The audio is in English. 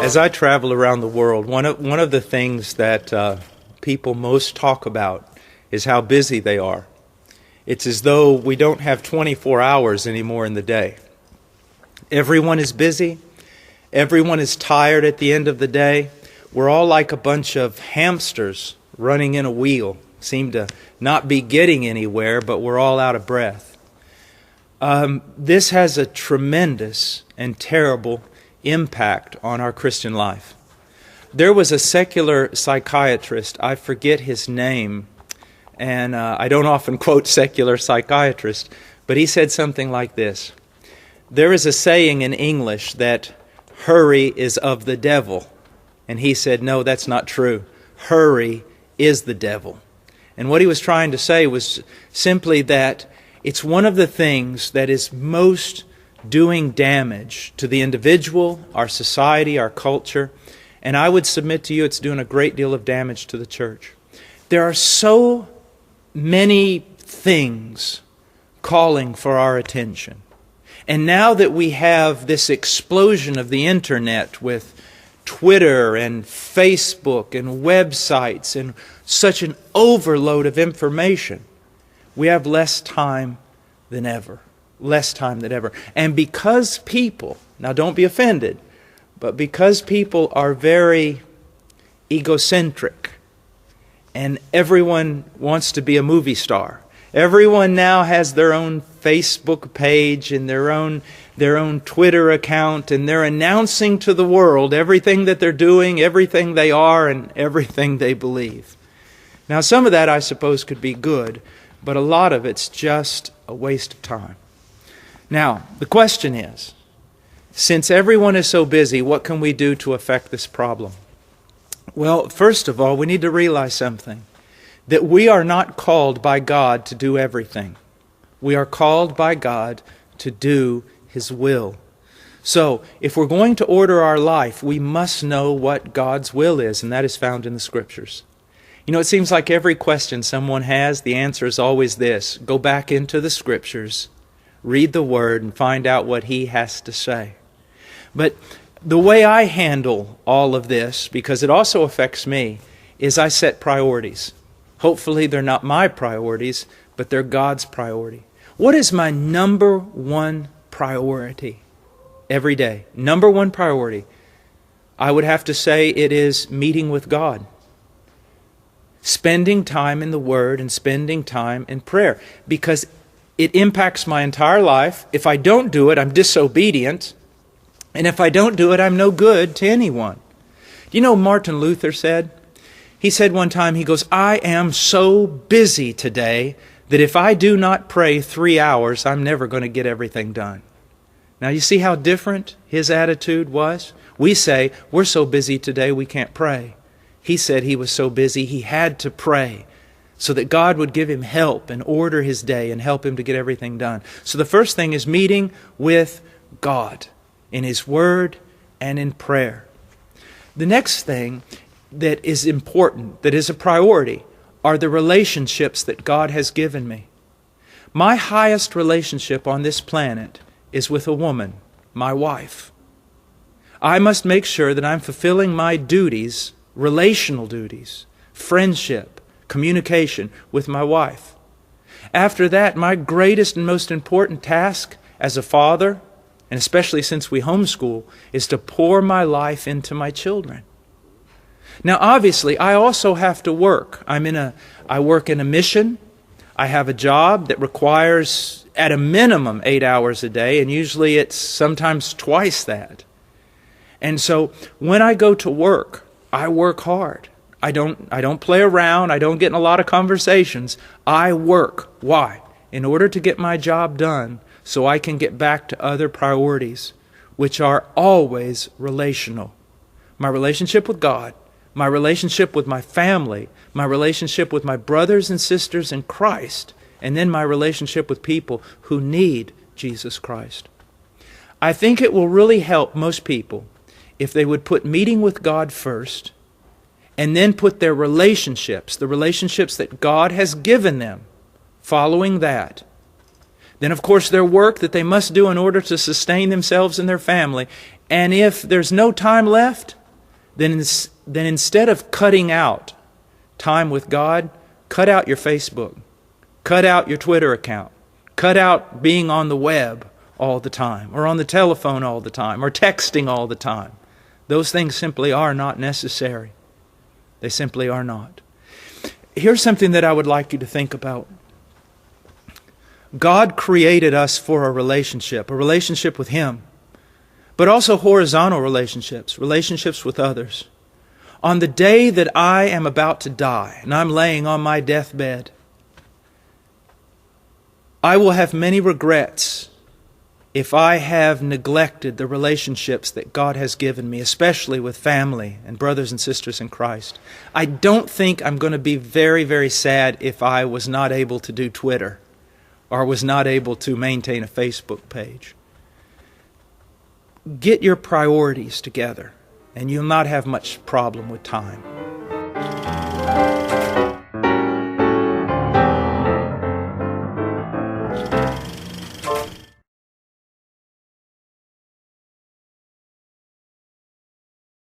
As I travel around the world, one of the things that people most talk about is how busy they are. It's as though we don't have 24 hours anymore in the day. Everyone is busy. Everyone is tired at the end of the day. We're all like a bunch of hamsters running in a wheel. Seem to not be getting anywhere, but we're all out of breath. This has a tremendous and terrible impact on our Christian life. There was a secular psychiatrist, I forget his name, and I don't often quote secular psychiatrists, but he said something like this. There is a saying in English that hurry is of the devil. And he said, no, that's not true. Hurry is the devil. And what he was trying to say was simply that it's one of the things that is most doing damage to the individual, our society, our culture. And I would submit to you it's doing a great deal of damage to the church. There are so many things calling for our attention. And now that we have this explosion of the internet with Twitter and Facebook and websites and such an overload of information, we have less time than ever. Less time than ever. And because people, now don't be offended, but because people are very egocentric and everyone wants to be a movie star, everyone now has their own Facebook page and their own Twitter account, and they're announcing to the world everything that they're doing, everything they are, and everything they believe. Now, some of that, I suppose, could be good, but a lot of it's just a waste of time. Now, the question is, since everyone is so busy, what can we do to affect this problem? Well, first of all, we need to realize something. That we are not called by God to do everything. We are called by God to do His will. So, if we're going to order our life, we must know what God's will is, and that is found in the Scriptures. You know, it seems like every question someone has, the answer is always this. Go back into the Scriptures, read the Word, and find out what He has to say. But the way I handle all of this, because it also affects me, is I set priorities. Hopefully they're not my priorities, but they're God's priority. What is my number one priority every day? Number one priority. I would have to say it is meeting with God. Spending time in the Word and spending time in prayer. Because it impacts my entire life. If I don't do it, I'm disobedient. And if I don't do it, I'm no good to anyone. Do you know Martin Luther said? He said one time, he goes, I am so busy today that if I do not pray 3 hours, I'm never going to get everything done. Now you see how different his attitude was? We say, we're so busy today we can't pray. He said he was so busy he had to pray so that God would give him help and order his day and help him to get everything done. So the first thing is meeting with God in His Word and in prayer. The next thing that is important, that is a priority, are the relationships that God has given me. My highest relationship on this planet is with a woman, my wife. I must make sure that I'm fulfilling my duties, relational duties, friendship, communication with my wife. After that, my greatest and most important task as a father, and especially since we homeschool, is to pour my life into my children. Now, obviously, I also have to work. I work in a mission. I have a job that requires, at a minimum, 8 hours a day, and usually it's sometimes twice that. And so, when I go to work, I work hard. I don't play around. I don't get in a lot of conversations. I work. Why? In order to get my job done, so I can get back to other priorities, which are always relational. My relationship with God, my relationship with my family, my relationship with my brothers and sisters in Christ, and then my relationship with people who need Jesus Christ. I think it will really help most people if they would put meeting with God first, and then put their relationships, the relationships that God has given them, following that. Then, of course, their work that they must do in order to sustain themselves and their family. And if there's no time left, then instead of cutting out time with God, cut out your Facebook. Cut out your Twitter account. Cut out being on the web all the time, or on the telephone all the time, or texting all the time. Those things simply are not necessary. They simply are not. Here's something that I would like you to think about. God created us for a relationship with Him, but also horizontal relationships with others. On the day that I am about to die, and I'm laying on my deathbed, I will have many regrets if I have neglected the relationships that God has given me, especially with family and brothers and sisters in Christ. I don't think I'm going to be very, very sad if I was not able to do Twitter or was not able to maintain a Facebook page. Get your priorities together, and you'll not have much problem with time.